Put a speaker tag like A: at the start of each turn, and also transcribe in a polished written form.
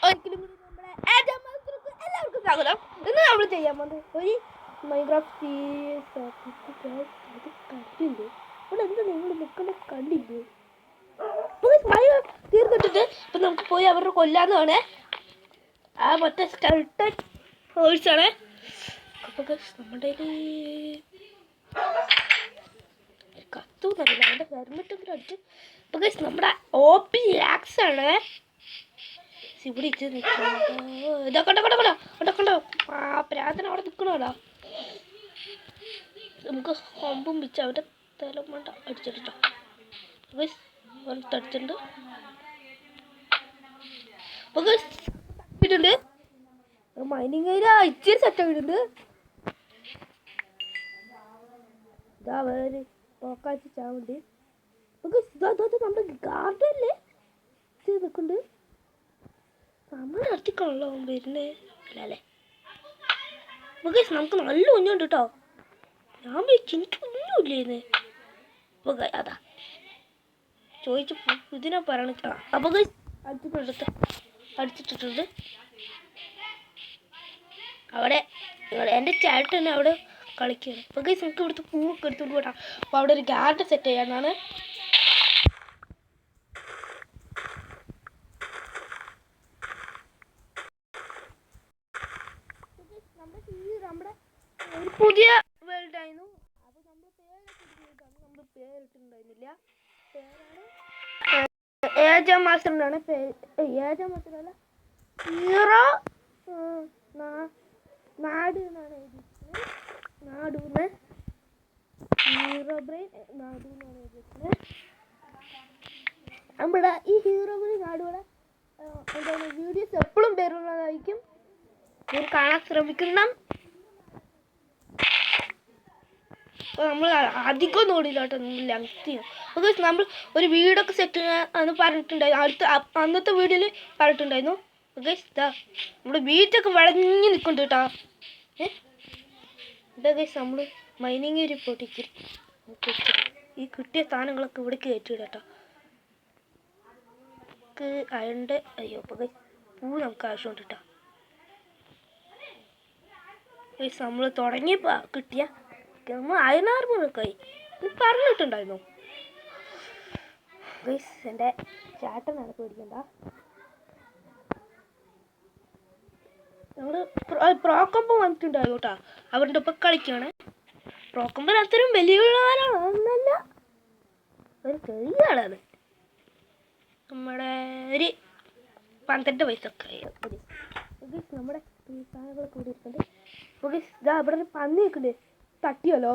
A: ഒരിക്കലും കൂടി നമ്മളെ എല്ലാവർക്കും സ്വാഗതം. ഇന്ന് നമ്മൾ ചെയ്യാൻ പോകുന്നത് ഒരു മൈൻക്രാഫ്റ്റ് കണ്ടില്ലേ? ഇവിടെ എന്താ നിങ്ങൾ നിൽക്കുന്ന കണ്ടില്ലേ? മഴ തീർന്നിട്ടുണ്ട്. ഇപ്പം നമുക്ക് പോയി അവരുടെ കൊല്ലാന്നാണ്. ആ മറ്റേ സ്കൾട്ടൻ ഹോഴ്സാണ്. അപ്പോൾ നമ്മുടെ കത്തുന്നറിയില്ല, അതിൻ്റെ ഹെൽമെറ്റൊക്കെ അടിച്ചു. അപ്പോൾ നമ്മുടെ OP ലാക്സ് ആണ്. ഇവിടെ ഇട്ട് നിൽക്കണ്ടോ? ഇതൊക്കെ പ്രാർത്ഥന അവിടെ നിൽക്കണോടാ. നമുക്ക് കൊമ്പും വെച്ച് അവരുടെ തലം വേണ്ട അടിച്ചിട്ടോ. അടിച്ചിട്ടുണ്ട്. ഇട്ടുണ്ട് മൈനിങ് ഇച്ചിരി സെറ്റ് ആയിട്ടുണ്ട്. ഇതാ വേറെ പോക്കാച്ചി ചാവുണ്ട്. നമ്മുടെ ഗാർഡനില് നിൽക്കുന്നുണ്ട്. നമ്മൾ അടുത്തിക്കാണല്ലോ വരുന്നേ അല്ലേ? നമുക്ക് നല്ല കുഞ്ഞുണ്ട് കേട്ടോ. ഞാൻ എനിക്ക് ഒന്നുമില്ലേന്ന്. അതാ ചോദിച്ചു ഇതിനെ പറയണ. അപ്പോൾ അടിച്ചിട്ടിട്ടുണ്ട്. അവിടെ എൻ്റെ ചേട്ടന് അവിടെ കളിക്കുകയാണ്. അപ്പോൾ നമുക്ക് ഇവിടുത്തെ പൂവൊക്കെ എടുത്തുകൊണ്ട് പോട്ടാ. അപ്പോൾ അവിടെ ഒരു ഗാർഡൻ സെറ്റ് ചെയ്യാനാണ്. നമ്മുടെ ഒരു പുതിയ വേൾഡ് ആയിരുന്നു. അപ്പോൾ നമ്മുടെ നമ്മുടെ പേരിട്ടുണ്ടായിരുന്നില്ല. പേരാണ് ഏജ മാസ്റ്ററിനാണ് പേര്. ഏജ മാസ്റ്ററല്ല, ഹീറോ നാട് എന്നാണ് എഴുതിയിരിക്കുന്നത്. നാടൂന്ന് ഹീറോ ബ്രെയിൻ നാടു എന്നാണ് എഴുതിയിരിക്കുന്നത്. നമ്മുടെ ഈ ഹീറോ ബ്രെയിൻ നാടുകൂടെ എന്താണ് വീഡിയോസ് എപ്പോഴും പേരുള്ളതായിരിക്കും. കാണാൻ ശ്രമിക്കണം. നമ്മൾ അധികം നോടില്ല കേട്ടോ, ലെങ്ത് ചെയ്യും. നമ്മൾ ഒരു വീടൊക്കെ സെറ്റ് എന്ന് പറഞ്ഞിട്ടുണ്ടായിരുന്നു. അന്നത്തെ വീഡിയോയിൽ പറഞ്ഞിട്ടുണ്ടായിരുന്നു. നമ്മുടെ ബീച്ചൊക്കെ വളഞ്ഞ് നിൽക്കുന്നുണ്ട് കേട്ടോ. ഇതാ നമ്മൾ മൈനിങ് ഒരു പൊട്ടിച്ചിരി ഈ കിട്ടിയ സാധനങ്ങളൊക്കെ ഇവിടെ കയറ്റിയിട കേട്ടോ. അയണ്ട് അയ്യോ പൂ നമുക്ക് ആവശ്യമുണ്ട് കേട്ടോ. നമ്മൾ തുടങ്ങിയപ്പോൾ കിട്ടിയ നമ്മൾ അയനാർമൊക്കെ പറഞ്ഞിട്ടുണ്ടായിരുന്നു. എൻ്റെ ചേട്ടൻ നടക്ക് പിടിക്കണ്ട. ഞങ്ങൾ പ്രോക്കമ്പ് വന്നിട്ടുണ്ടായിരുന്നു കേട്ടോ. അവരുടെ ഒപ്പം കളിക്കുകയാണ്. പ്രോക്കമ്പർ അത്രയും വലിയ ഒരു ചെറിയ ആളാണ്. നമ്മുടെ ഒരു 12 വയസ്സൊക്കെ നമ്മുടെ സാധനങ്ങളൊക്കെ ഇവിടെ ഇരിക്കുന്നുണ്ട്. ഇതാ ഇവിടെ ഒരു പന്നി നിൽക്കുന്നുണ്ട്. തട്ടിയല്ലോ.